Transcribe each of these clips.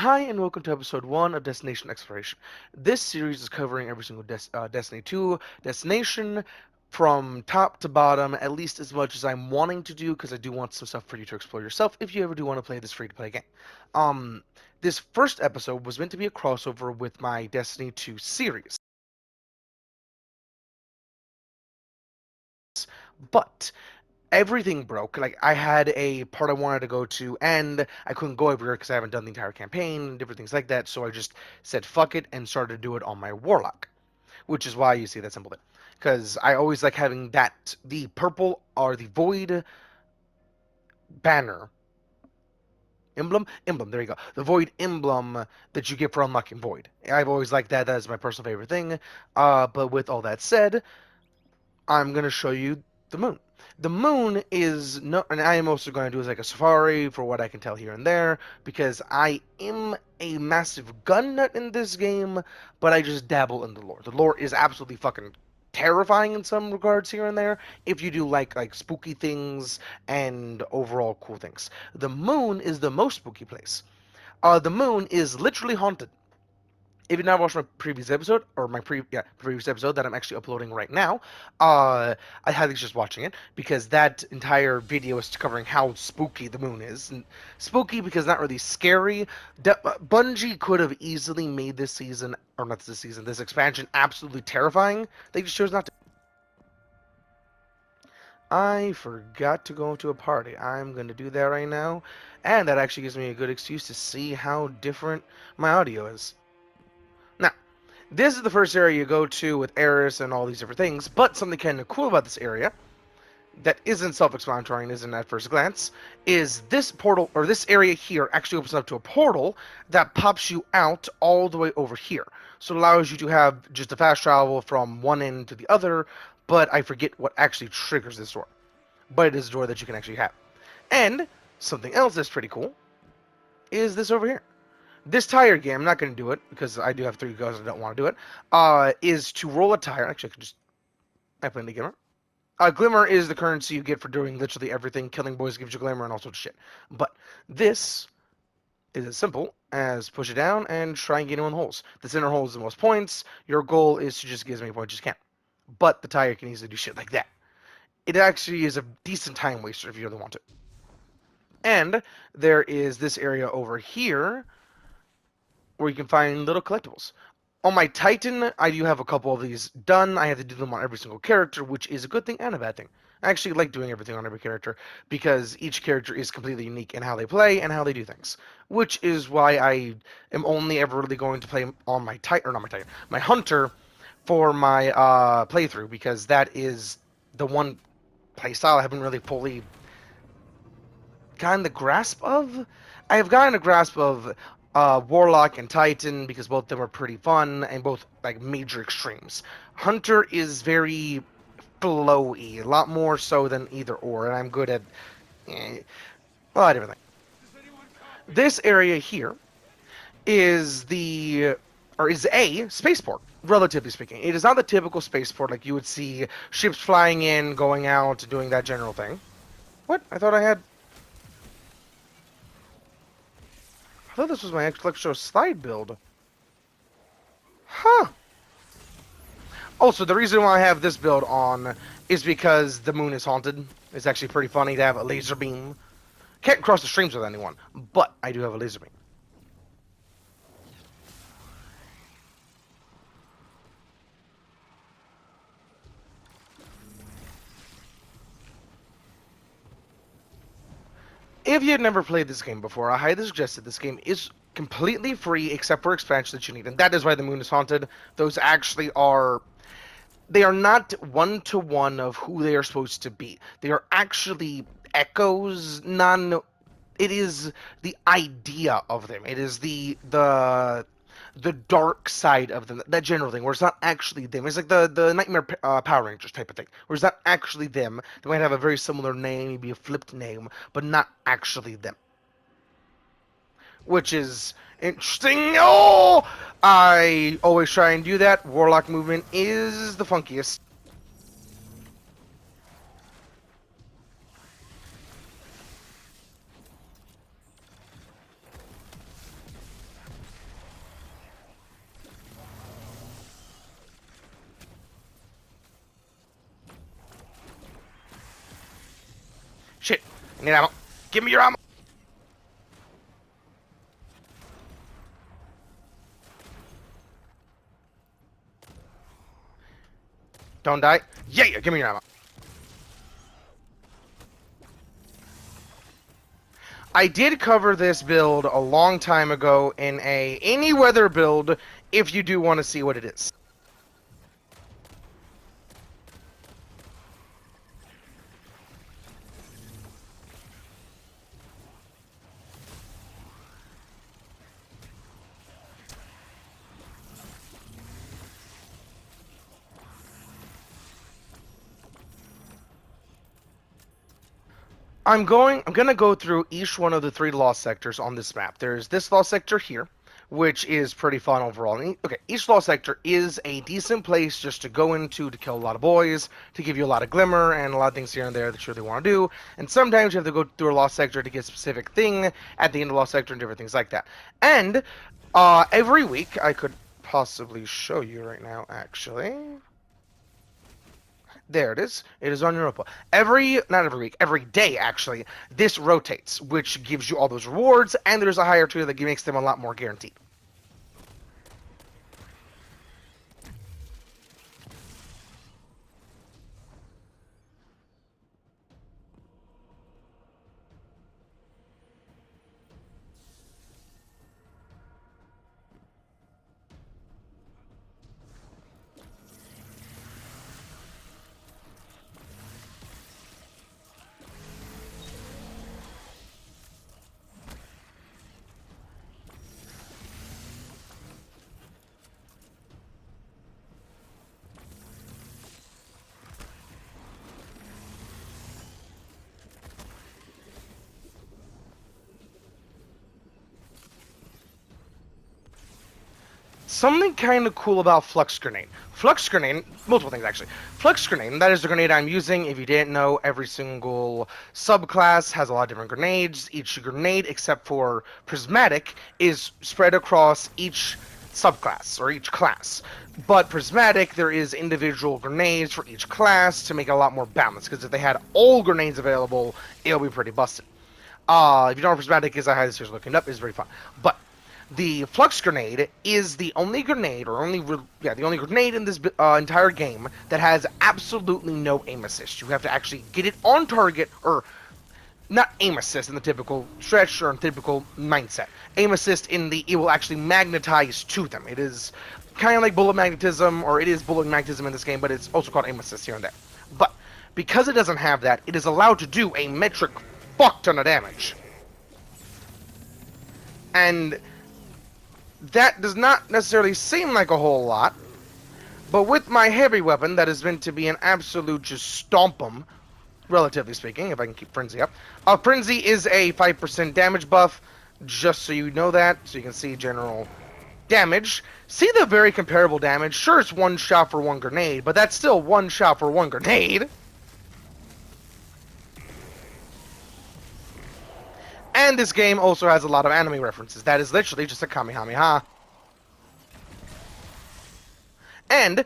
Hi, and welcome to episode 1 of Destination Exploration. This series is covering every single Destiny 2 destination from top to bottom, at least as much as I'm wanting to do, because I do want some stuff for you to explore yourself if you ever do want to play this free to play game. Um, this first episode was meant to be a crossover with my Destiny 2 series, but everything broke. Like, I had a part I wanted to go to, and I couldn't go everywhere because I haven't done the entire campaign and different things like that. So I just said fuck it and started to do it on my Warlock, which is why you see that symbol there. Because I always like having that the purple or the void banner emblem. There you go. The void emblem that you get for unlocking void. I've always liked that. That is my personal favorite thing. But with all that said, I'm going to show you the moon. The moon is no, and I am also going to do is like a safari for what I can tell here and there because I am a massive gun nut in this game, but I just dabble in the lore. The lore is absolutely fucking terrifying in some regards here and there if you do like spooky things and overall cool things. The moon is the most spooky place. The moon is literally haunted. If you now watched my previous episode, or my previous episode that I'm actually uploading right now, I highly suggest watching it because that entire video is covering how spooky the moon is. And spooky because not really scary. Bungie could have easily made this season, or not this season, this expansion absolutely terrifying. They just chose not to. I forgot to go to a party. I'm going to do that right now, and that actually gives me a good excuse to see how different my audio is. Now, this is the first area you go to with Eris and all these different things, but something kind of cool about this area that isn't self-explanatory and isn't at first glance is this portal, or this area here, actually opens up to a portal that pops you out all the way over here. So it allows you to have just a fast travel from one end to the other, but I forget what actually triggers this door. But it is a door that you can actually have. And something else that's pretty cool is this over here. This tire game, I'm not going to do it because I do have 3 goes. I don't want to do it. Is to roll a tire. Actually, I can just type in the glimmer. Glimmer is the currency you get for doing literally everything. Killing boys gives you glimmer and all sorts of shit. But this is as simple as push it down and try and get in one holes. The center hole is the most points. Your goal is to just get as many points as you can. But the tire can easily do shit like that. It actually is a decent time waster if you really want to. And there is this area over here where you can find little collectibles. On my Titan, I do have a couple of these done. I have to do them on every single character, which is a good thing and a bad thing. I actually like doing everything on every character because each character is completely unique in how they play and how they do things. Which is why I am only ever really going to play on my Titan, or not my Titan, my Hunter for my playthrough because that is the one playstyle I haven't really fully gotten the grasp of. I have gotten a grasp of Warlock and Titan because both of them are pretty fun and both like major extremes. Hunter is very flowy, a lot more so than either or, and I'm good at a lot of different things. This area here is is a spaceport, relatively speaking. It is not the typical spaceport like you would see ships flying in, going out, doing that general thing. What? I thought this was my extra slide build. Huh. Also, the reason why I have this build on is because the moon is haunted. It's actually pretty funny to have a laser beam. Can't cross the streams with anyone, but I do have a laser beam. If you had never played this game before, I highly suggest that this game is completely free except for expansions that you need, and that is why the moon is haunted. Those actually are they are not one to one of who they are supposed to be. They are actually echoes, non it is the idea of them. It is the dark side of them, that general thing, where it's not actually them. It's like the Nightmare Power Rangers type of thing, where it's not actually them. They might have a very similar name, maybe a flipped name, but not actually them, which is interesting. Oh, I always try and do that. Warlock movement is the funkiest. I need ammo. Give me your ammo. Don't die. Yeah, give me your ammo. I did cover this build a long time ago in a any weather build if you do want to see what it is. I'm gonna go through each one of the 3 lost sectors on this map. There's this lost sector here, which is pretty fun overall. Okay, each lost sector is a decent place just to go into to kill a lot of boys, to give you a lot of glimmer and a lot of things here and there that you really want to do. And sometimes you have to go through a lost sector to get a specific thing at the end of the lost sector and different things like that. And every week I could possibly show you right now, actually. There it is. It is on Europa. Not every week, every day actually, this rotates, which gives you all those rewards, and there's a higher tier that makes them a lot more guaranteed. Something kind of cool about Flux Grenade. Flux Grenade, multiple things actually. Flux Grenade, that is the grenade I'm using. If you didn't know, every single subclass has a lot of different grenades. Each grenade, except for Prismatic, is spread across each subclass or each class. But Prismatic, there is individual grenades for each class to make it a lot more balanced. Because if they had all grenades available, it'll be pretty busted. If you don't know what Prismatic is, I highly suggest looking it up. It's very fun. But the Flux Grenade is the only grenade, the only grenade in this entire game that has absolutely no aim assist. You have to actually get it on target, or not aim assist in the typical stretch or in typical mindset. Aim assist in the it will actually magnetize to them. It is kind of like bullet magnetism, or it is bullet magnetism in this game, but it's also called aim assist here and there. But because it doesn't have that, it is allowed to do a metric fuck ton of damage. And that does not necessarily seem like a whole lot, but with my heavy weapon that is meant to be an absolute just stomp 'em, relatively speaking, if I can keep Frenzy up. Frenzy is a 5% damage buff, just so you know that, so you can see general damage. See the very comparable damage? Sure, it's 1 shot for 1 grenade, but that's still 1 shot for 1 grenade. And this game also has a lot of anime references. That is literally just a Kamehameha. And,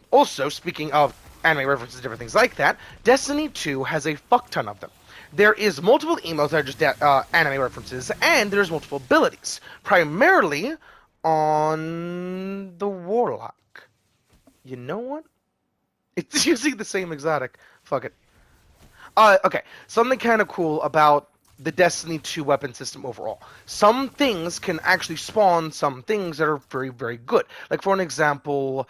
also, speaking of anime references and different things like that, Destiny 2 has a fuck ton of them. There is multiple emotes that are just anime references, and there's multiple abilities. Primarily on the Warlock. You know what? It's using the same exotic. Fuck it. Okay, something kind of cool about the Destiny 2 weapon system overall. Some things can actually spawn some things that are very, very good. Like, for an example,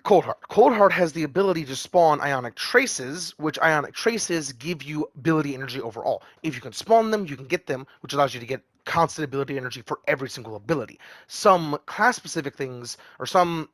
Coldheart. Coldheart has the ability to spawn Ionic Traces, which Ionic Traces give you ability energy overall. If you can spawn them, you can get them, which allows you to get constant ability energy for every single ability. Some class-specific things, or some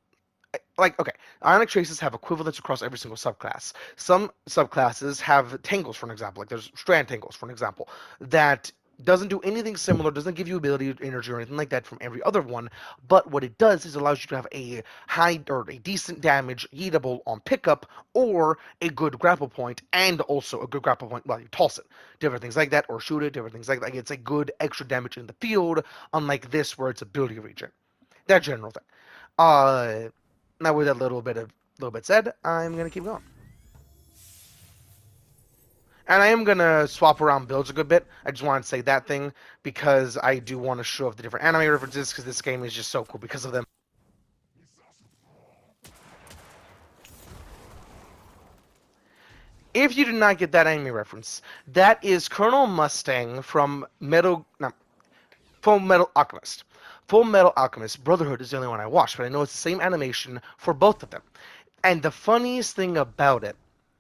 okay, Ionic Traces have equivalents across every single subclass. Some subclasses have tangles, for an example, like there's Strand Tangles, for an example, that doesn't do anything similar, doesn't give you ability energy or anything like that from every other one, but what it does is allows you to have a high or a decent damage yeetable on pickup, or a good grapple point, and also a good grapple point while you toss it. Different things like that, or shoot it, different things like that. It's a good extra damage in the field, unlike this where it's ability regen. That general thing. Now with that little bit said, I'm gonna keep going. And I am gonna swap around builds a good bit. I just want to say that thing because I do want to show off the different anime references because this game is just so cool because of them. If you did not get that anime reference, that is Colonel Mustang from Full Metal Alchemist. Full Metal Alchemist Brotherhood is the only one I watched, but I know it's the same animation for both of them. And the funniest thing about it,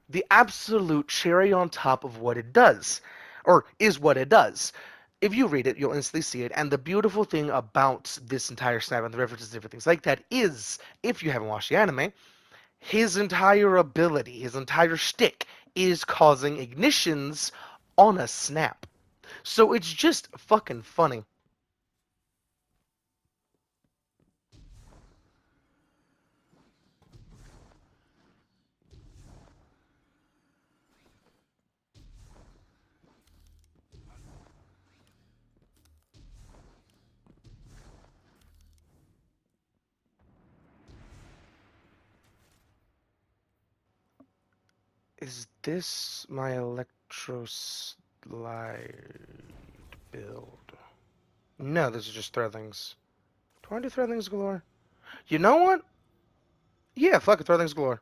the absolute cherry on top of what it does, or is what it does. If you read it, you'll instantly see it. And the beautiful thing about this entire snap and the references and different things like that is, if you haven't watched the anime, his entire ability, his entire shtick is causing ignitions on a snap. So it's just fucking funny. Is this my Electro Slide build? No, this is just Threadlings. Do I want to do Threadlings galore? You know what? Yeah, fuck it, Threadlings galore.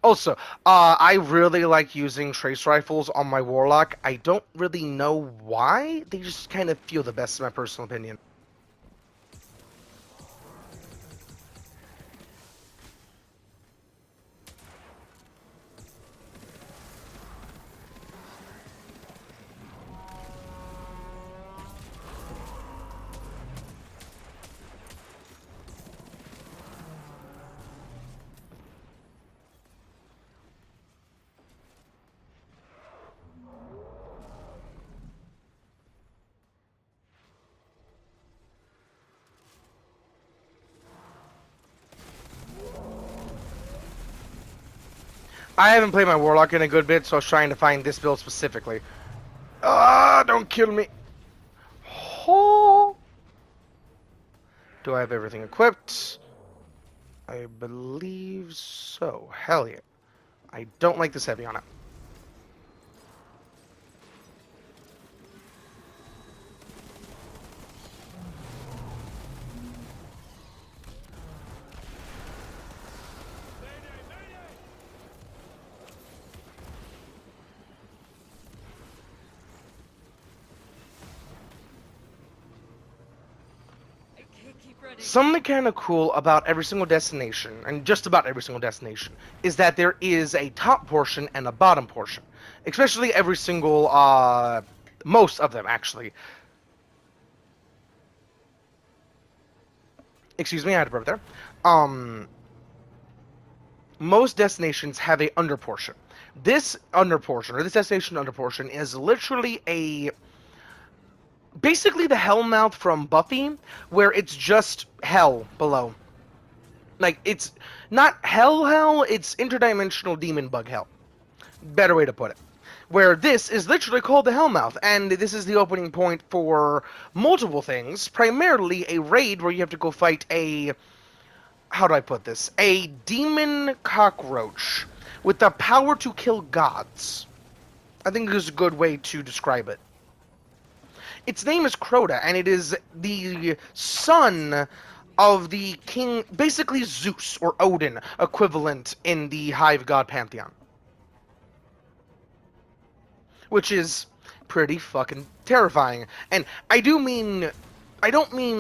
Also, I really like using trace rifles on my Warlock. I don't really know why. They just kind of feel the best, in my personal opinion. I haven't played my Warlock in a good bit, so I was trying to find this build specifically. Ah, don't kill me. Oh. Do I have everything equipped? I believe so. Hell yeah. I don't like this heavy on it. Something kind of cool about every single destination, and just about every single destination, is that there is a top portion and a bottom portion. Especially every single, most of them actually. Excuse me, I had to burp there. Um, most destinations have a under portion. This under portion, or this destination under portion, is literally a basically the Hellmouth from Buffy, where it's just hell below. Like it's not hell, it's interdimensional demon bug hell. Better way to put it. Where this is literally called the Hellmouth, and this is the opening point for multiple things. Primarily a raid where you have to go fight a, how do I put this? A demon cockroach with the power to kill gods. I think is a good way to describe it. Its name is Crota, and it is the son of the king, basically Zeus or Odin equivalent in the Hive God pantheon, which is pretty fucking terrifying. And I don't mean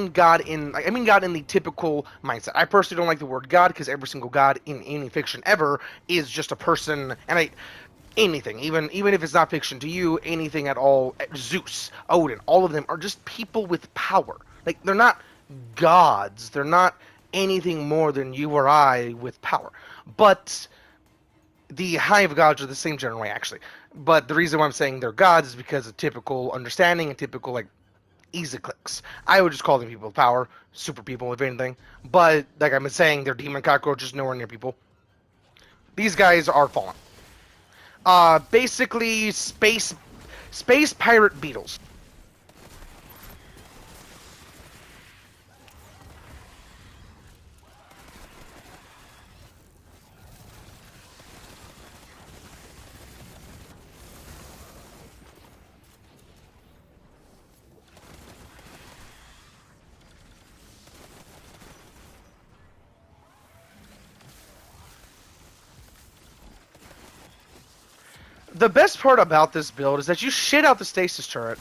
God in, I mean God in the typical mindset. I personally don't like the word God because every single God in any fiction ever is just a person, and anything, even if it's not fiction to you, anything at all, Zeus, Odin, all of them are just people with power. Like they're not gods. They're not anything more than you or I with power. But the Hive gods are the same general way, actually. But the reason why I'm saying they're gods is because of typical understanding and typical like easy clicks. I would just call them people with power, super people, if anything. But like I've been saying, they're demon cockroaches, nowhere near people. These guys are fallen. Basically space pirate beetles. The best part about this build is that you shit out the stasis turret.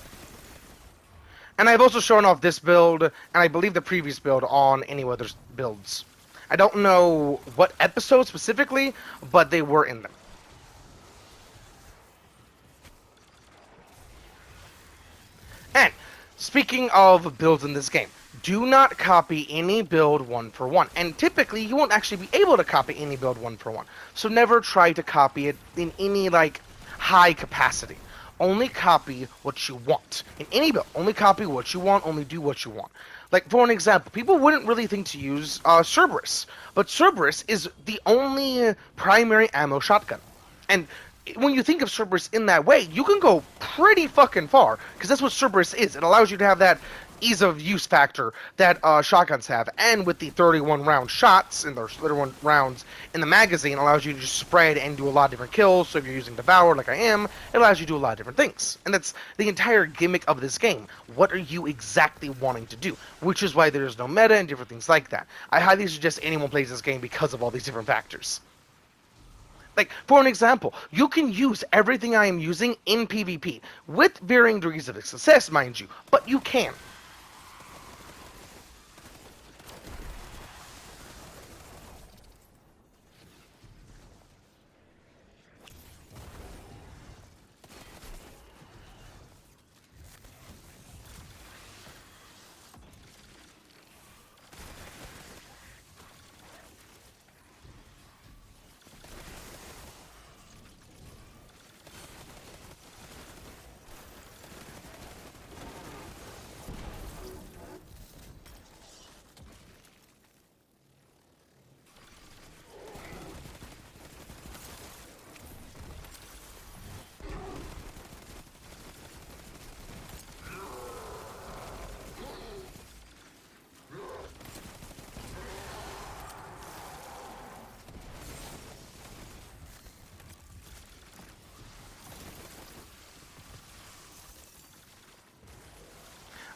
And I've also shown off this build, and I believe the previous build on AnyWeather's builds. I don't know what episode specifically, but they were in them. And speaking of builds in this game, do not copy any build one for one. And typically, you won't actually be able to copy any build one for one. So never try to copy it in any, like, high capacity. Only copy what you want. In any build, only copy what you want, only do what you want. Like, for an example, people wouldn't really think to use Cerberus. But Cerberus is the only primary ammo shotgun. And when you think of Cerberus in that way, you can go pretty fucking far, because that's what Cerberus is. It allows you to have that ease of use factor that shotguns have, and with the 31 round shots and those 31 rounds in the magazine, allows you to just spread and do a lot of different kills. So if you're using Devour like I am, it allows you to do a lot of different things, and that's the entire gimmick of this game. What are you exactly wanting to do? Which is why there's no meta and different things like that. I highly suggest anyone plays this game because of all these different factors. Like, for an example, you can use everything I am using in PvP, with varying degrees of success, mind you, but you can.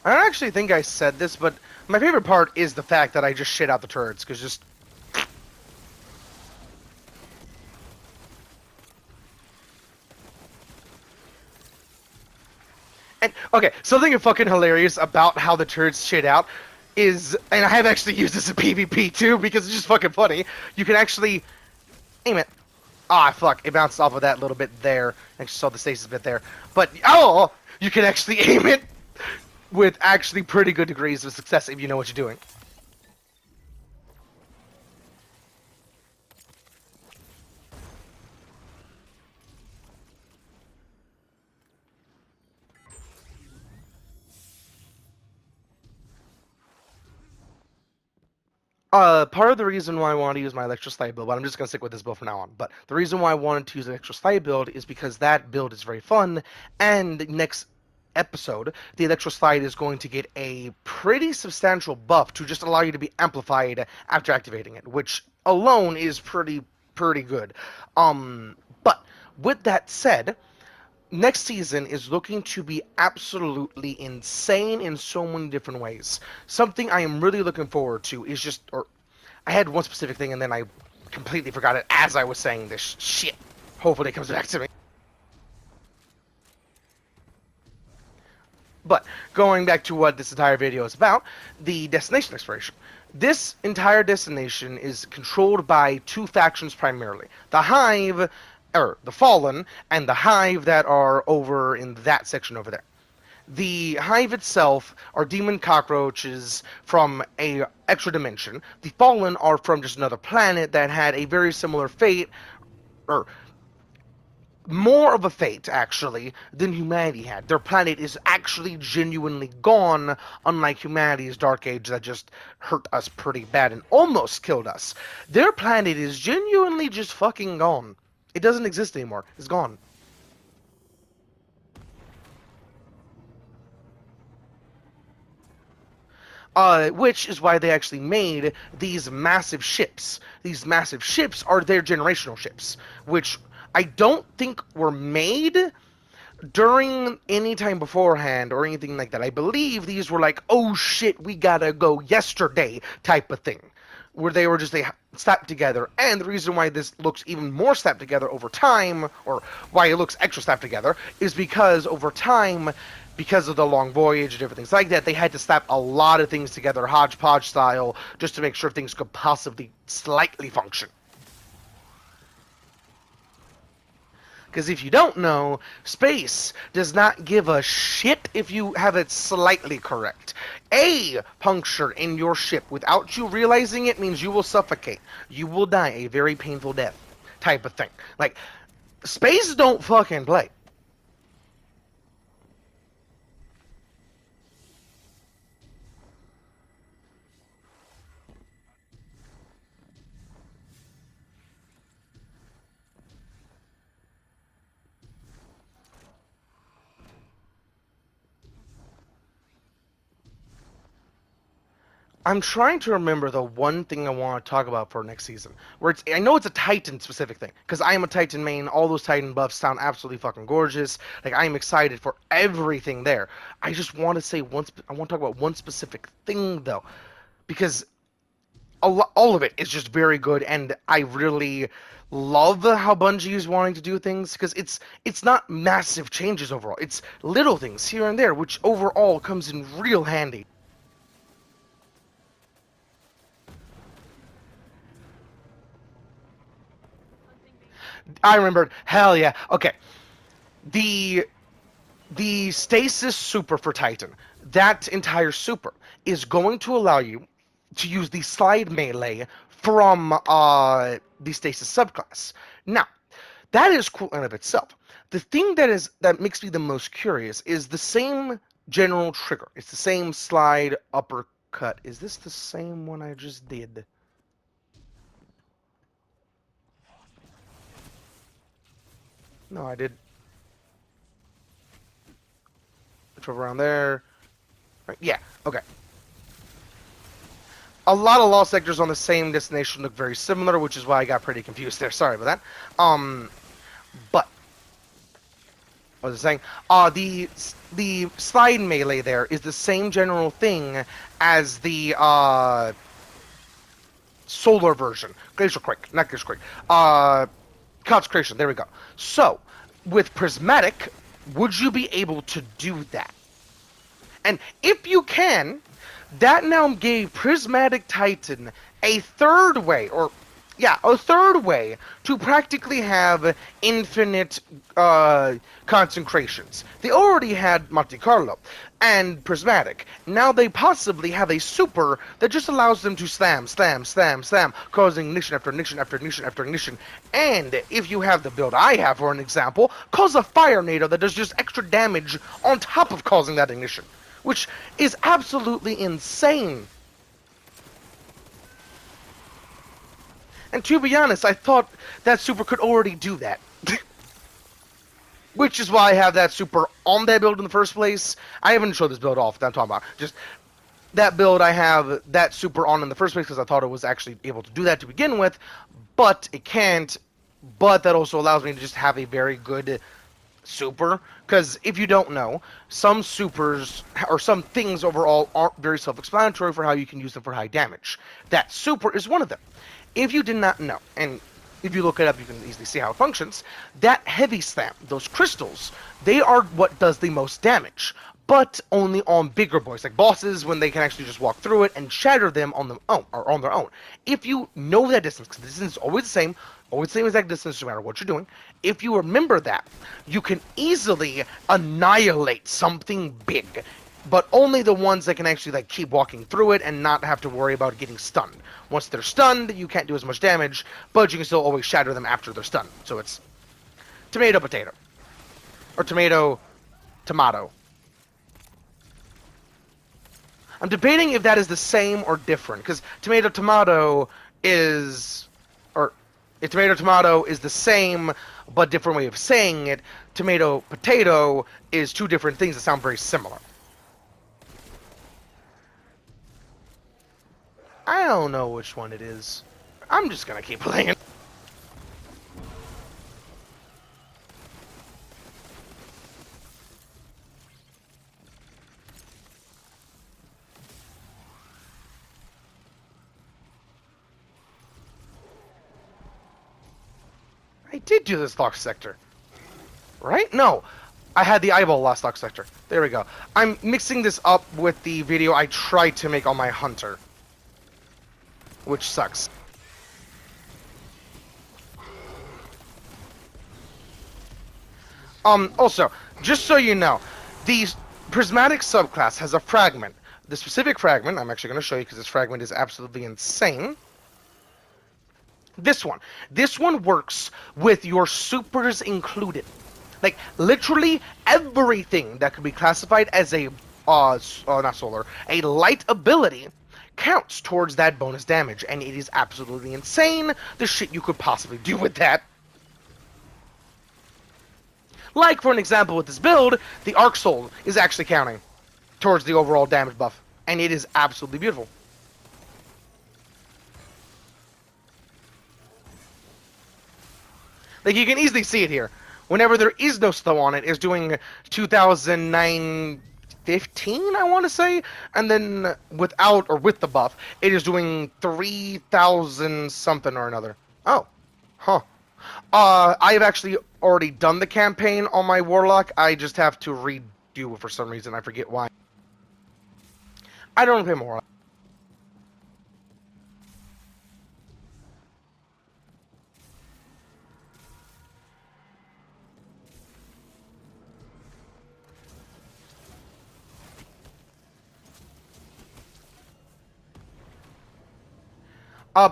I don't actually think I said this, but my favorite part is the fact that I just shit out the turrets, because just... And, okay, something fucking hilarious about how the turrets shit out is, and I have actually used this in PvP too, because it's just fucking funny, you can actually aim it. Ah, fuck, it bounced off of that little bit there. I saw the stasis bit there. But, oh, you can actually aim it with actually pretty good degrees of success if you know what you're doing. Part of the reason why I wanted to use my Electroslide build, but I'm just going to stick with this build from now on, but the reason why I wanted to use Electroslide build is because that build is very fun, and next episode, the Electroslide is going to get a pretty substantial buff to just allow you to be amplified after activating it, which alone is pretty good. But with that said, next season is looking to be absolutely insane in so many different ways. Something I am really looking forward to is just, or I had one specific thing and then I completely forgot it as I was saying this shit. Hopefully it comes back to me. But going back to what this entire video is about, the destination exploration. This entire destination is controlled by two factions primarily. The Hive, or the Fallen, and the Hive that are over in that section over there. The Hive itself are demon cockroaches from a extra dimension. The Fallen are from just another planet that had a very similar fate, or more of a fate, actually, than humanity had. Their planet is actually genuinely gone, unlike humanity's Dark Age that just hurt us pretty bad and almost killed us. Their planet is genuinely just fucking gone. It doesn't exist anymore. It's gone. Which is why they actually made these massive ships. These massive ships are their generational ships, which I don't think were made during any time beforehand or anything like that. I believe these were like, oh shit, we gotta go yesterday type of thing. where they were just they slapped together. And the reason why this looks even more slapped together over time, or why it looks extra slapped together, is because over time, because of the long voyage and different things like that, they had to slap a lot of things together, hodgepodge style, just to make sure things could possibly slightly function. Because if you don't know, space does not give a shit if you have it slightly correct. A puncture in your ship without you realizing it means you will suffocate. You will die a very painful death type of thing. Like, space don't fucking play. I'm trying to remember the one thing I want to talk about for next season. Where it's, I know it's a Titan specific thing because I am a Titan main. All those Titan buffs sound absolutely fucking gorgeous. Like I am excited for everything there. I just want to say one. I want to talk about one specific thing though, because all of it is just very good, and I really love how Bungie is wanting to do things because it's not massive changes overall. It's little things here and there, which overall comes in real handy. I remembered. Hell yeah. Okay. The the stasis super for Titan, that entire super is going to allow you to use the slide melee from the stasis subclass. Now, that is cool in of itself. The thing that makes me the most curious is the same general trigger. It's the same slide uppercut. Is this the same one I just did? No, I did. It's over around there. Right, yeah. Okay. A lot of lost sectors on the same destination look very similar, which is why I got pretty confused there. Sorry about that. But what was I saying? The slide melee there is the same general thing as the solar version, Glacial Quake, not Glacial Quake. Consecration. There we go. So with Prismatic, would you be able to do that? And if you can, that now gave Prismatic Titan a third way, or yeah, a third way to practically have infinite consecrations. They already had Monte Carlo and Prismatic. Now they possibly have a super that just allows them to slam, slam, slam, slam, causing ignition after ignition after ignition after ignition. And if you have the build I have, for an example, cause a fire NATO that does just extra damage on top of causing that ignition, which is absolutely insane. And to be honest, I thought that super could already do that. Which is why I have that super on that build in the first place. I haven't showed this build off that I'm talking about. Just that build, I have that super on in the first place because I thought it was actually able to do that to begin with, but it can't. But that also allows me to just have a very good super, because if you don't know, some supers or some things overall aren't very self-explanatory for how you can use them for high damage. That super is one of them. If you did not know, and if you look it up you can easily see how it functions, that heavy slam, those crystals, they are what does the most damage, but only on bigger boys, like bosses, when they can actually just walk through it and shatter them on their own, or on their own. If you know that distance, because the distance is always the same exact distance no matter what you're doing, if you remember that, you can easily annihilate something big, but only the ones that can actually like keep walking through it and not have to worry about getting stunned. Once they're stunned, you can't do as much damage, but you can still always shatter them after they're stunned. So it's tomato potato, or tomato tomato. I'm debating if that is the same or different, because tomato tomato is, or if tomato tomato is the same but different way of saying it. Tomato potato is two different things that sound very similar. I don't know which one it is. I'm just gonna keep playing. I did do this lost sector. Right? No. I had the eyeball lost lost sector. There we go. I'm mixing this up with the video I tried to make on my hunter. Which sucks. Also, just so you know, the prismatic subclass has a fragment. The specific fragment, I'm actually going to show you because this fragment is absolutely insane. This one. This one works with your supers included. Like, literally everything that could be classified as a, not solar, a light ability counts towards that bonus damage. And it is absolutely insane the shit you could possibly do with that. Like, for an example, with this build, the Arc Soul is actually counting towards the overall damage buff. And it is absolutely beautiful. Like, you can easily see it here. Whenever there is no slow on it, it's doing 2009-15, I want to say. And then without or with the buff, it is doing 3,000 something or another. Oh. Huh. I've actually already done the campaign on my Warlock. I just have to redo it for some reason. I forget why. I don't play more.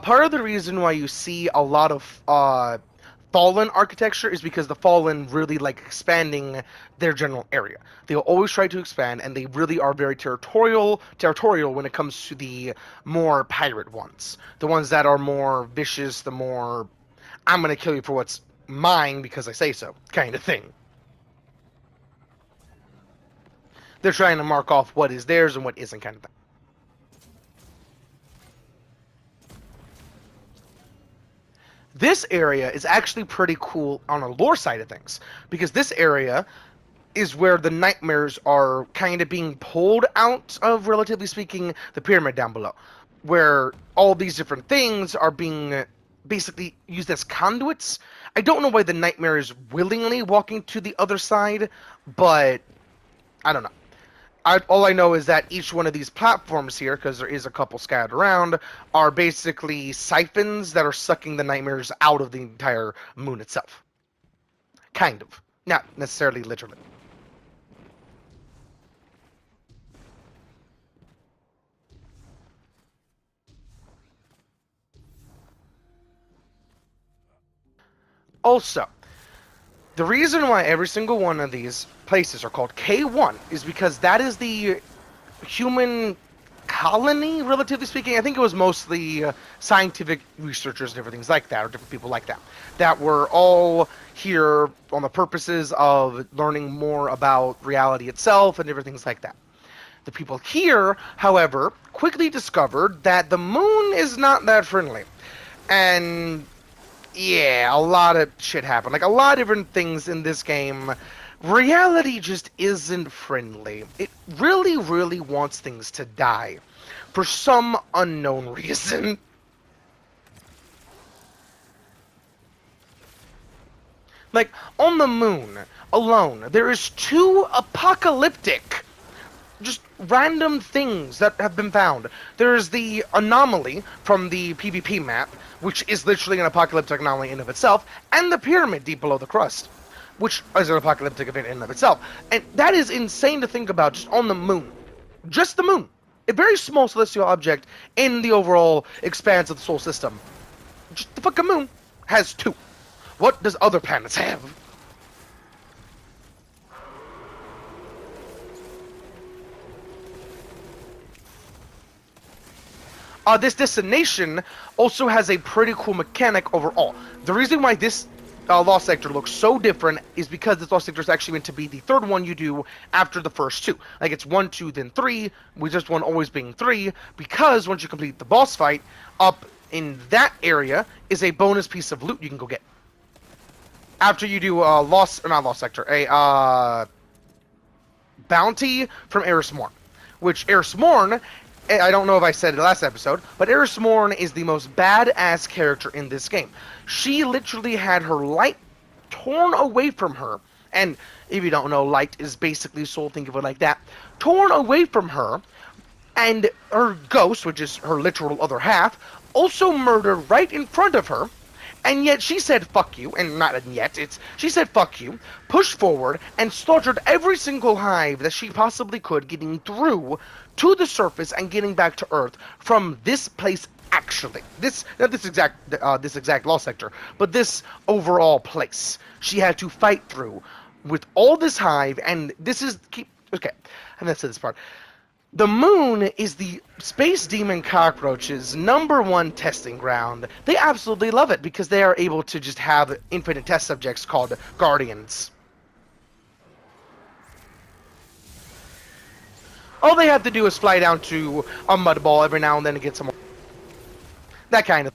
Part of the reason why you see a lot of Fallen architecture is because the Fallen really like expanding their general area. They'll always try to expand, and they really are very territorial when it comes to the more pirate ones. The ones that are more vicious, the more I'm gonna kill you for what's mine because I say so kind of thing. They're trying to mark off what is theirs and what isn't kind of thing. This area is actually pretty cool on a lore side of things, because this area is where the nightmares are kind of being pulled out of, relatively speaking, the pyramid down below, where all these different things are being basically used as conduits. I don't know why the nightmare is willingly walking to the other side, but I don't know. All I know is that each one of these platforms here, because there is a couple scattered around, are basically siphons that are sucking the nightmares out of the entire moon itself. Kind of. Not necessarily literally. Also, the reason why every single one of these places are called K1 is because that is the human colony, relatively speaking. I think it was mostly scientific researchers and different things like that, or different people like that, that were all here on the purposes of learning more about reality itself and different things like that. The people here, however, quickly discovered that the moon is not that friendly. And yeah, a lot of shit happened. Like, a lot of different things in this game. Reality just isn't friendly. It really, really wants things to die. For some unknown reason. Like, on the moon, alone, there is 2 apocalyptic, just random things that have been found. There's the anomaly from the PvP map, which is literally an apocalyptic anomaly in of itself, and the pyramid deep below the crust, which is an apocalyptic event in of itself. And that is insane to think about, just on the moon. Just the moon. A very small celestial object in the overall expanse of the solar system. Just the fucking moon has 2. What does other planets have? This destination also has a pretty cool mechanic overall. The reason why this Lost Sector looks so different is because this Lost Sector is actually meant to be the third one you do after the first 2. Like, it's 1, 2, then 3, with just one always being 3, because once you complete the boss fight, up in that area is a bonus piece of loot you can go get. After you do not Lost Sector, a bounty from Eris Morn, which Eris Morn I don't know if I said it last episode, but Eris Morn is the most badass character in this game. She literally had her light torn away from her, and if you don't know, light is basically soul, think of it like that, torn away from her, and her ghost, which is her literal other half, also murdered right in front of her. And yet she said fuck you, and not yet, she said fuck you, pushed forward, and slaughtered every single hive that she possibly could, getting through to the surface and getting back to Earth from this place actually. Not this exact law sector, but this overall place. She had to fight through with all this hive, and this is, okay, and that's this part. The moon is the Space Demon Cockroach's #1 testing ground. They absolutely love it because they are able to just have infinite test subjects called Guardians. All they have to do is fly down to a mud ball every now and then to get some. That kind of.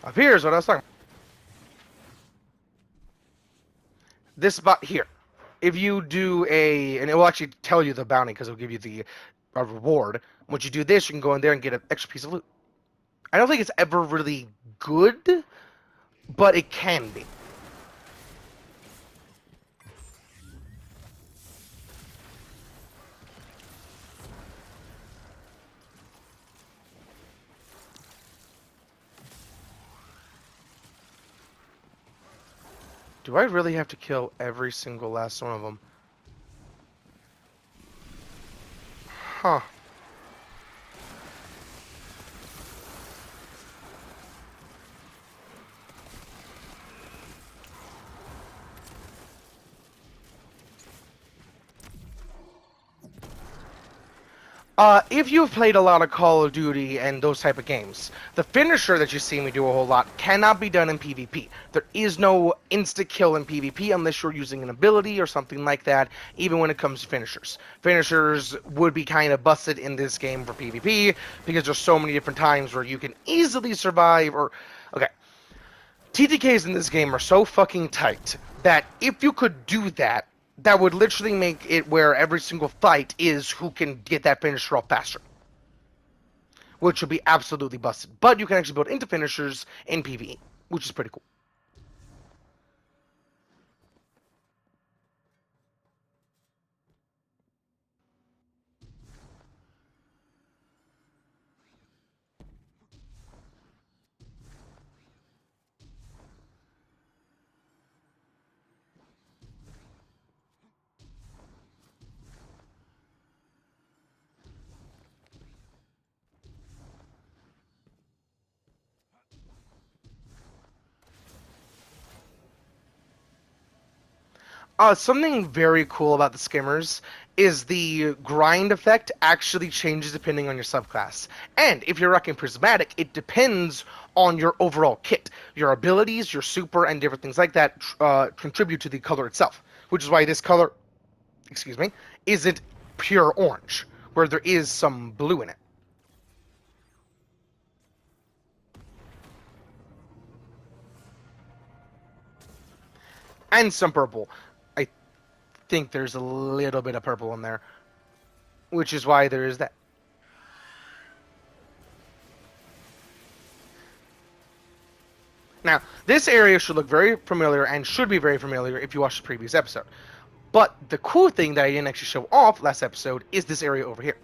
Up here is what I was talking about. This spot here. If you do and it will actually tell you the bounty because it will give you the reward. Once you do this, you can go in there and get an extra piece of loot. I don't think it's ever really good, but it can be. Do I really have to kill every single last one of them? Huh. If you've played a lot of Call of Duty and those type of games, the finisher that you see me do a whole lot cannot be done in PvP. There is no insta-kill in PvP unless you're using an ability or something like that, even when it comes to finishers. Finishers would be kind of busted in this game for PvP, because there's so many different times where you can easily survive, or... Okay. TTKs in this game are so fucking tight that if you could do that, that would literally make it where every single fight is who can get that finisher off faster. Which would be absolutely busted. But you can actually build into finishers in PvE, which is pretty cool. Something very cool about the skimmers is the grind effect actually changes depending on your subclass. And if you're rocking prismatic, it depends on your overall kit. Your abilities, your super, and different things like that contribute to the color itself. Which is why this color, excuse me, isn't pure orange, where there is some blue in it. And some purple. I think there's a little bit of purple in there, which is why there is that. Now, this area should look very familiar and should be very familiar if you watched the previous episode. But the cool thing that I didn't actually show off last episode is this area over here.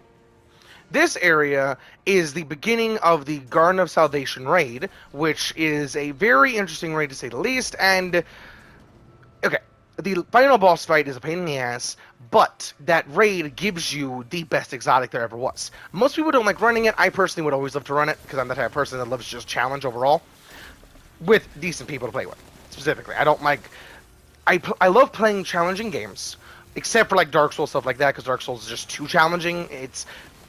This area is the beginning of the Garden of Salvation raid, which is a very interesting raid to say the least, and... Okay, the final boss fight is a pain in the ass, but that raid gives you the best exotic there ever was. Most people don't like running it. I personally would always love to run it, because I'm the type of person that loves just challenge overall, with decent people to play with, specifically. I don't like... I love playing challenging games, except for like Dark Souls, stuff like that, because Dark Souls is just too challenging.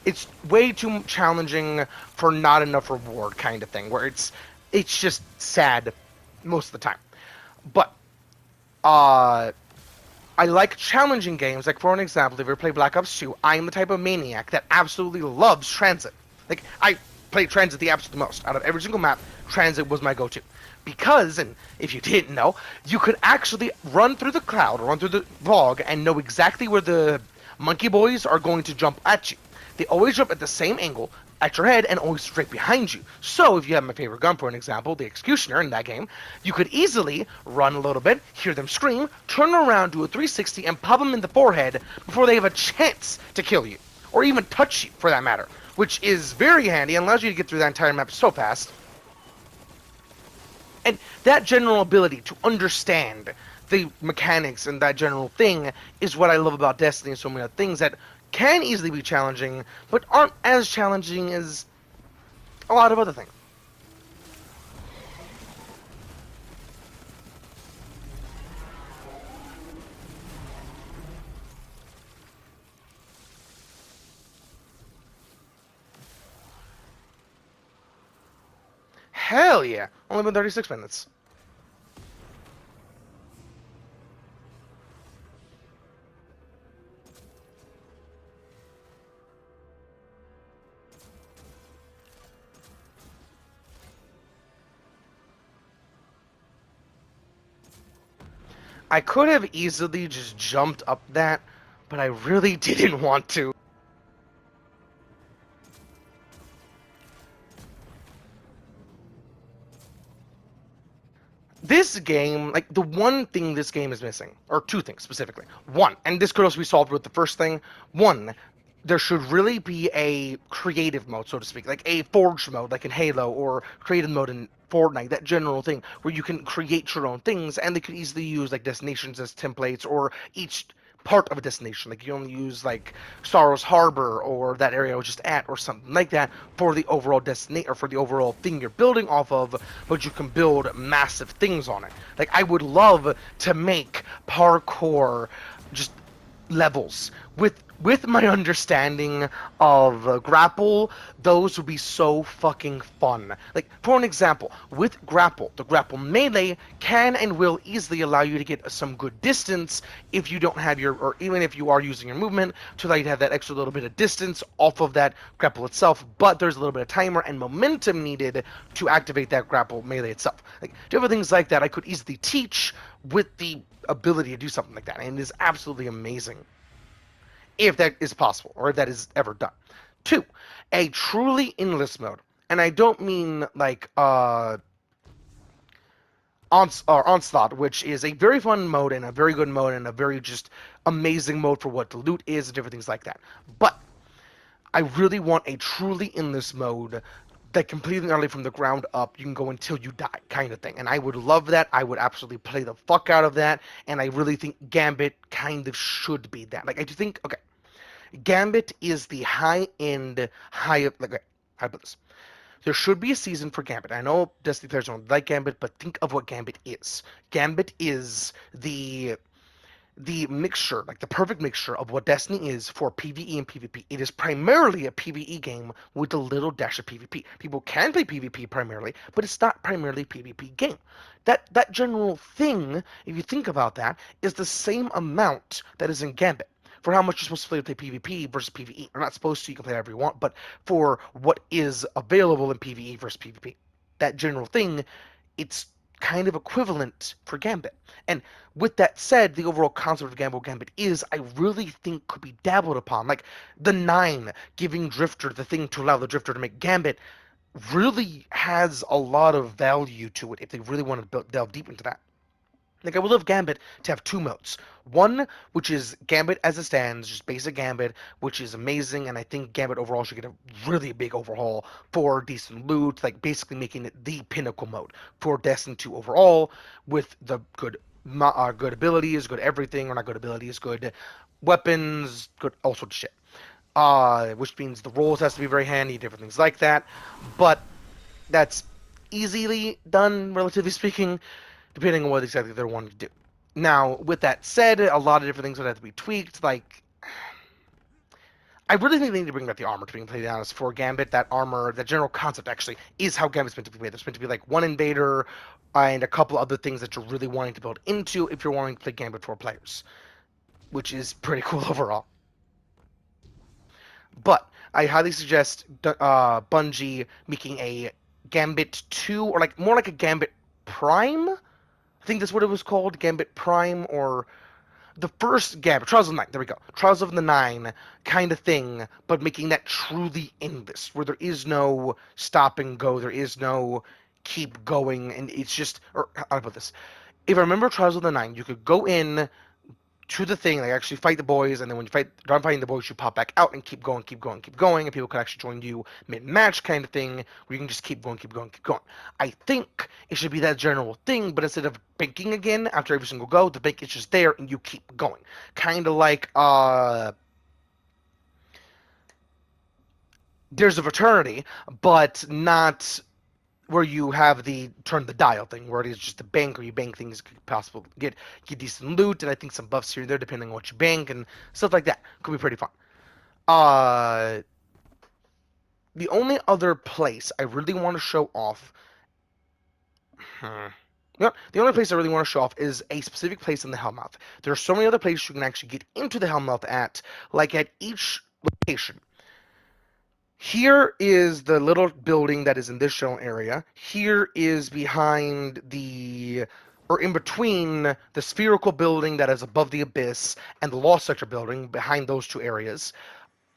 it's way too challenging for not enough reward kind of thing, where it's just sad most of the time. But uh I like challenging games. Like, for an example, if you ever play Black Ops 2, I am the type of maniac that absolutely loves Transit. Like, I play Transit the absolute most. Out of every single map, Transit was my go-to. Because, and if you didn't know, you could actually run through the cloud, or run through the fog, and know exactly where the monkey boys are going to jump at you. They always jump at the same angle at your head and always straight behind you. So if you have my favorite gun, for an example, the Executioner in that game, you could easily run a little bit, hear them scream, turn around, do a 360, and pop them in the forehead before they have a chance to kill you, or even touch you, for that matter, which is very handy and allows you to get through that entire map so fast. And that general ability to understand the mechanics and that general thing is what I love about Destiny and so many other things that can easily be challenging, but aren't as challenging as a lot of other things. Hell yeah! Only been 36 minutes. I could have easily just jumped up that, but I really didn't want to. This game, like, the one thing this game is missing, or two things specifically. One, and this could also be solved with the first thing. One, there should really be a creative mode, so to speak, like a forge mode, like in Halo, or creative mode in Fortnite, that general thing, where you can create your own things, and they could easily use like destinations as templates, or each part of a destination. Like, you only use like Sorrow's Harbor or that area I was just at or something like that for the overall destination or for the overall thing you're building off of, but you can build massive things on it. Like, I would love to make parkour just levels with my understanding of grapple. Those would be so fucking fun. Like, for an example, with grapple, the grapple melee can and will easily allow you to get some good distance if you don't have your, or even if you are using your movement to allow you to have that extra little bit of distance off of that grapple itself, but there's a little bit of timer and momentum needed to activate that grapple melee itself. Like, different things like that I could easily teach with the ability to do something like that, and it is absolutely amazing if that is possible or if that is ever done. Two, a truly endless mode, and I don't mean like Onslaught, which is a very fun mode and a very good mode and a very just amazing mode for what the loot is and different things like that. But I really want a truly endless mode that completely early from the ground up, you can go until you die, kind of thing. And I would love that. I would absolutely play the fuck out of that. And I really think Gambit kind of should be that. Like, I do think, okay, Gambit is the high end, high, like, okay, how about this? There should be a season for Gambit. I know Destiny players don't like Gambit, but think of what Gambit is. Gambit is the mixture, like the perfect mixture of what Destiny is for PvE and PvP. It is primarily a PvE game with a little dash of PvP. People can play PvP primarily, but it's not primarily a PvP game. That general thing, if you think about that, is the same amount that is in Gambit. For how much you're supposed to play PvP versus PvE. You're not supposed to, you can play whatever you want, but for what is available in PvE versus PvP. That general thing, it's kind of equivalent for Gambit. And with that said, the overall concept of Gambit is, I really think, could be dabbled upon. Like, the Nine giving Drifter the thing to allow the Drifter to make Gambit really has a lot of value to it if they really want to delve deep into that. Like, I would love Gambit to have two modes. One, which is Gambit as it stands, just basic Gambit, which is amazing, and I think Gambit overall should get a really big overhaul for decent loot, like basically making it the pinnacle mode for Destiny 2 overall, with the good abilities, good everything, or not good abilities, good weapons, good all sorts of shit. Which means the rolls has to be very handy, different things like that. But that's easily done, relatively speaking, depending on what exactly they're wanting to do. Now, with that said, a lot of different things would have to be tweaked. Like, I really think they need to bring back the armor, to be completely honest, for Gambit. That armor, that general concept actually, is how Gambit's meant to be made. There's meant to be like one invader and a couple other things that you're really wanting to build into if you're wanting to play Gambit for players, which is pretty cool overall. But I highly suggest Bungie making a Gambit 2, or like more like a Gambit Prime. I think that's what it was called, Gambit Prime, or the first Gambit, Trials of the Nine. There we go, Trials of the Nine kind of thing, but making that truly endless, where there is no stop and go, there is no keep going, and it's just. Or how do I put this? If I remember Trials of the Nine, you could go in to the thing, like actually fight the boys, and then when you done fighting the boys, you pop back out and keep going, keep going, keep going, and people can actually join you mid-match kind of thing, where you can just keep going, keep going, keep going. I think it should be that general thing, but instead of banking again after every single go, the bank is just there and you keep going. Kind of like There's a Fraternity, but not where you have the turn the dial thing, where it is just a bank, where you bank things possible get decent loot, and I think some buffs here and there depending on what you bank and stuff like that. Could be pretty fun. Uh, the only other place I really want to show off, hmm, yeah, the only place I really want to show off is a specific place in the Hellmouth. There are so many other places you can actually get into the Hellmouth at, like at each location. Here is the little building that is in this general area. Here is behind the, or in between the spherical building that is above the abyss and the Lost Sector building, behind those two areas.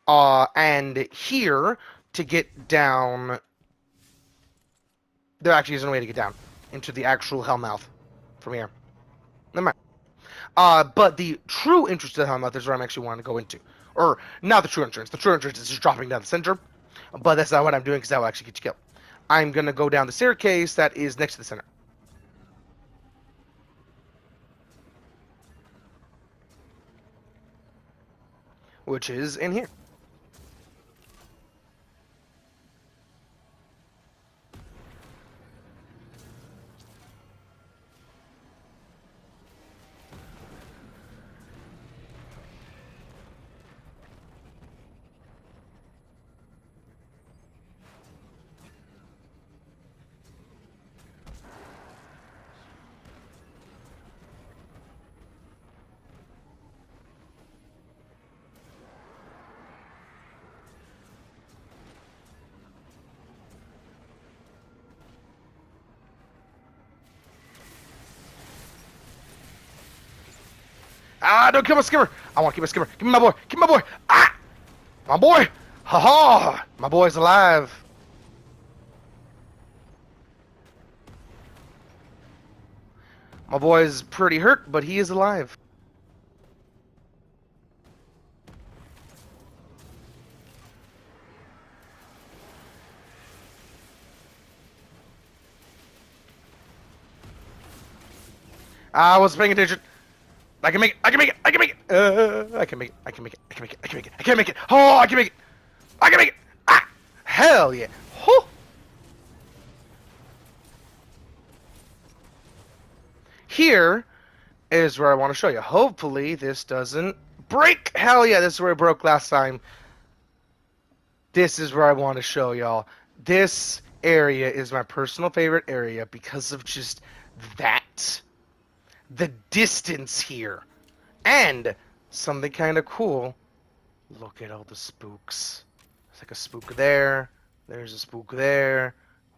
And here, to get down, there actually isn't a way to get down into the actual Hellmouth from here. Never mind. But the true entrance to the Hellmouth is where I'm actually wanting to go into. Or, not the true entrance. The true entrance is just dropping down the center. But that's not what I'm doing, because that will actually get you killed. I'm going to go down the staircase that is next to the center, which is in here. Ah, don't kill my skimmer. I want to keep my skimmer. Give me my boy. Give me my boy. Ah! My boy. Ha ha! My boy's alive. My boy's pretty hurt, but he is alive. I was paying attention. I can make it. I can make it. I can make it. I can make it. I can make it. I can make it. I can make it. I can make it. Oh, I can make it. I can make it. Ah! Hell yeah. Whew. Here is where I want to show you. Hopefully this doesn't break. Hell yeah, this is where it broke last time. This is where I want to show y'all. This area is my personal favorite area because of just that. The distance here. And something kind of cool. Look at all the spooks. There's like a spook there. There's a spook there.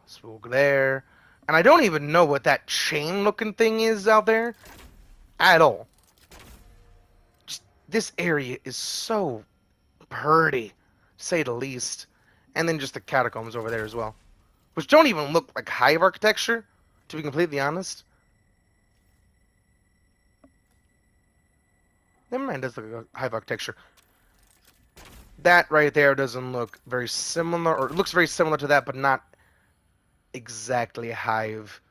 A spook there. And I don't even know what that chain looking thing is out there at all. Just, this area is so pretty, to say the least. And then just the catacombs over there as well, which don't even look like Hive architecture, to be completely honest. Never mind, it does look like Hive architecture. That right there doesn't look very similar, or it looks very similar to that, but not exactly Hive.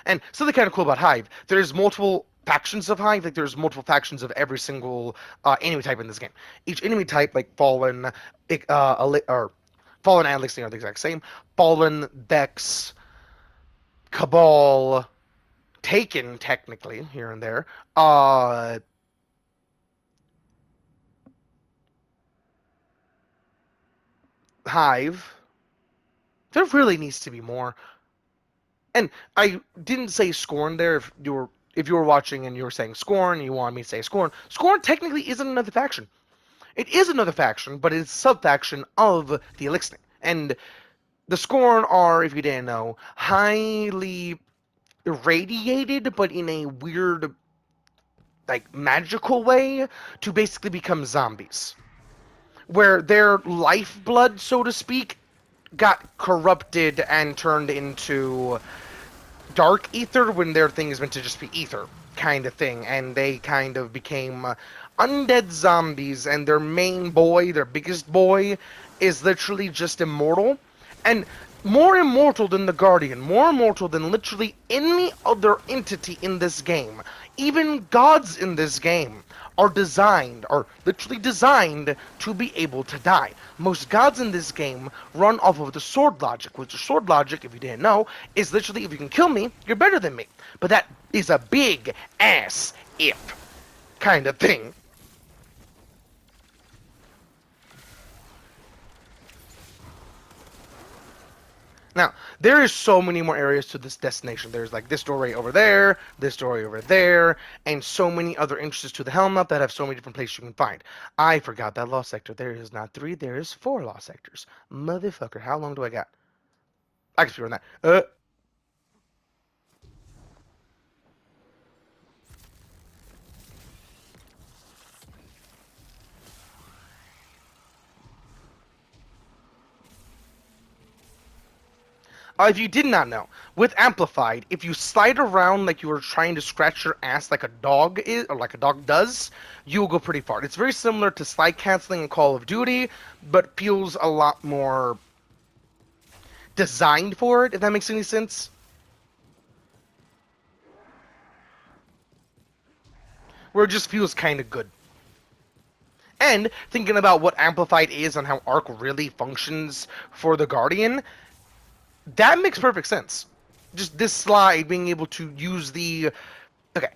And something kind of cool about Hive, there's multiple factions of Hive. Like there's multiple factions of every single enemy type in this game. Each enemy type, like Fallen, or Fallen and Elixir are the exact same. Fallen, Vex, Cabal, Taken, technically here and there. Hive. There really needs to be more. And I didn't say Scorn there. If you were watching and you were saying Scorn, you wanted me to say Scorn. Scorn technically isn't another faction. It is another faction, but it's a sub-faction of the Elixir. And the Scorn are, if you didn't know, highly irradiated, but in a weird, like, magical way, to basically become zombies. Where their lifeblood, so to speak, got corrupted and turned into dark ether when their thing is meant to just be ether kind of thing, and they kind of became undead zombies, and their main boy, their biggest boy, is literally just immortal, and more immortal than the Guardian, more immortal than literally any other entity in this game. Even gods in this game are literally designed to be able to die. Most gods in this game run off of the sword logic, which the sword logic, if you didn't know, is literally if you can kill me, you're better than me. But that is a big ass if kind of thing. Now, there is so many more areas to this destination. There's like this doorway over there, this doorway over there, and so many other entrances to the Helm that have so many different places you can find. I forgot that lost sector. There is not 3, there is 4 lost sectors. Motherfucker, how long do I got? I can speed on that. If you did not know, with Amplified, if you slide around like you were trying to scratch your ass like a dog is, or like a dog does, you'll go pretty far. It's very similar to slide canceling in Call of Duty, but feels a lot more designed for it, if that makes any sense. Where it just feels kind of good. And thinking about what Amplified is and how Arc really functions for the Guardian, that makes perfect sense. Just this slide being able to use the... Okay.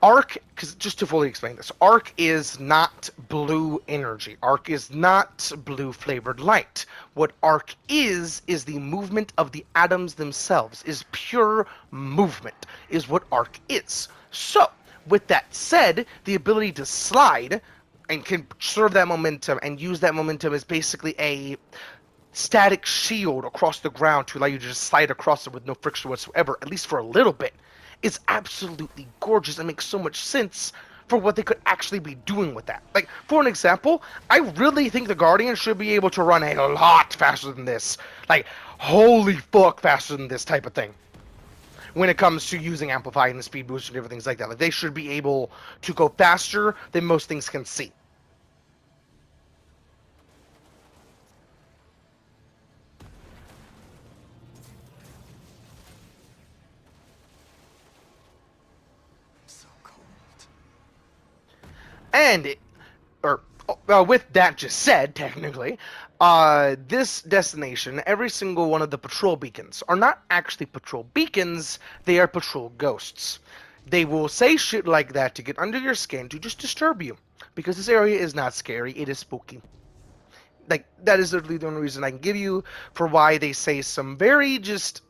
Arc, because just to fully explain this, Arc is not blue energy. Arc is not blue flavored light. What Arc is the movement of the atoms themselves, is pure movement, is what Arc is. So, with that said, the ability to slide and conserve that momentum and use that momentum as basically a static shield across the ground to allow you to just slide across it with no friction whatsoever, at least for a little bit, is absolutely gorgeous and makes so much sense for what they could actually be doing with that. Like, for an example, I really think the Guardian should be able to run a lot faster than this. Like, holy fuck, faster than this type of thing. When it comes to using Amplify and the speed boost and different things like that. Like, they should be able to go faster than most things can see. And, with that just said, technically, this destination, every single one of the patrol beacons are not actually patrol beacons, they are patrol ghosts. They will say shit like that to get under your skin to just disturb you. Because this area is not scary, it is spooky. Like, that is literally the only reason I can give you for why they say some very just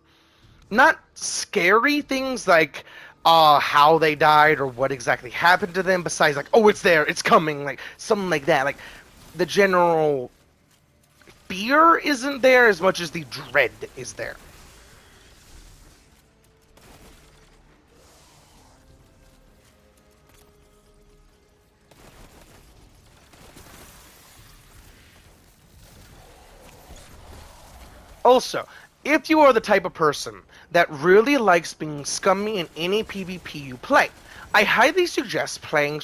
not scary things like how they died or what exactly happened to them, besides like, oh, it's there, it's coming, like something like that. Like, the general fear isn't there as much as the dread is there. Also, if you are the type of person that really likes being scummy in any PvP you play, I highly suggest playing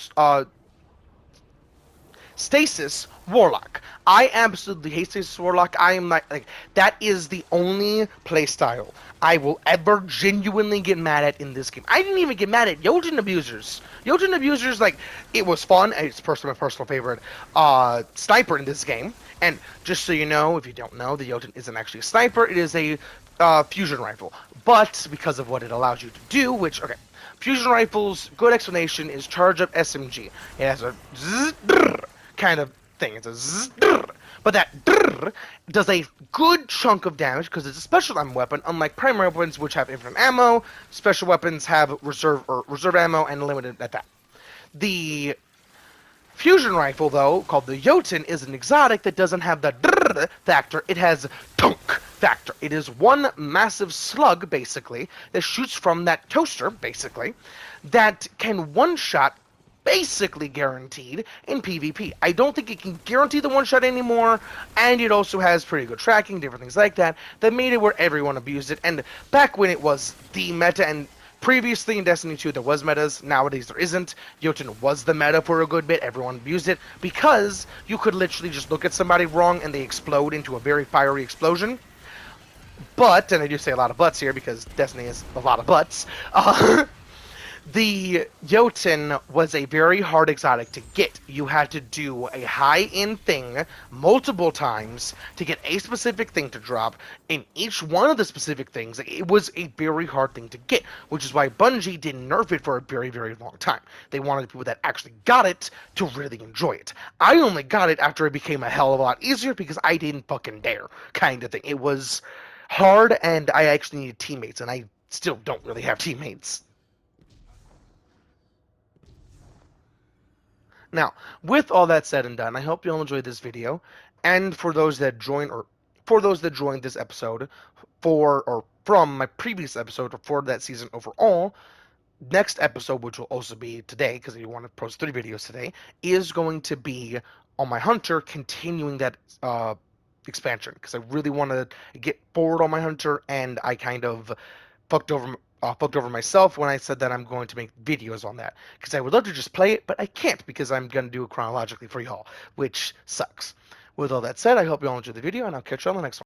Stasis Warlock. I absolutely hate Stasis Warlock. I am not, like, that is the only playstyle I will ever genuinely get mad at in this game. I didn't even get mad at Jotun Abusers. Jotun Abusers, like, it was fun. It's my personal favorite sniper in this game. And just so you know, if you don't know, the Jotun isn't actually a sniper. It is a fusion rifle. But because of what it allows you to do, which, okay, fusion rifles, good explanation, is charge up SMG. It has a kind of thing. It's a But that does a good chunk of damage because it's a special ammo weapon, unlike primary weapons which have infinite ammo. Special weapons have reserve ammo and limited at that. The fusion rifle, though, called the Jotun, is an exotic that doesn't have the factor. It has tunk factor. It is one massive slug, basically, that shoots from that toaster, basically, that can one-shot basically guaranteed in PvP. I don't think it can guarantee the one shot anymore, and it also has pretty good tracking, different things like that, that made it where everyone abused it. And back when it was the meta, and previously in Destiny 2 there was metas, nowadays there isn't. Jotun was the meta for a good bit, everyone abused it, because you could literally just look at somebody wrong and they explode into a very fiery explosion. But, and I do say a lot of buts here because Destiny is a lot of buts, the Jotun was a very hard exotic to get. You had to do a high-end thing multiple times to get a specific thing to drop. In each one of the specific things, it was a very hard thing to get, which is why Bungie didn't nerf it for a very, very long time. They wanted people that actually got it to really enjoy it. I only got it after it became a hell of a lot easier because I didn't fucking dare, kind of thing. It was hard, and I actually needed teammates, and I still don't really have teammates. Now, with all that said and done, I hope you all enjoyed this video. And for those that joined this episode or from my previous episode or for that season overall, next episode, which will also be today, because you want to post 3 videos today, is going to be on my hunter, continuing that expansion, because I really want to get forward on my hunter, and I kind of fucked over myself when I said that I'm going to make videos on that, because I would love to just play it, but I can't because I'm going to do it chronologically for y'all, which sucks. With all that said, I hope you all enjoyed the video, and I'll catch you on the next one.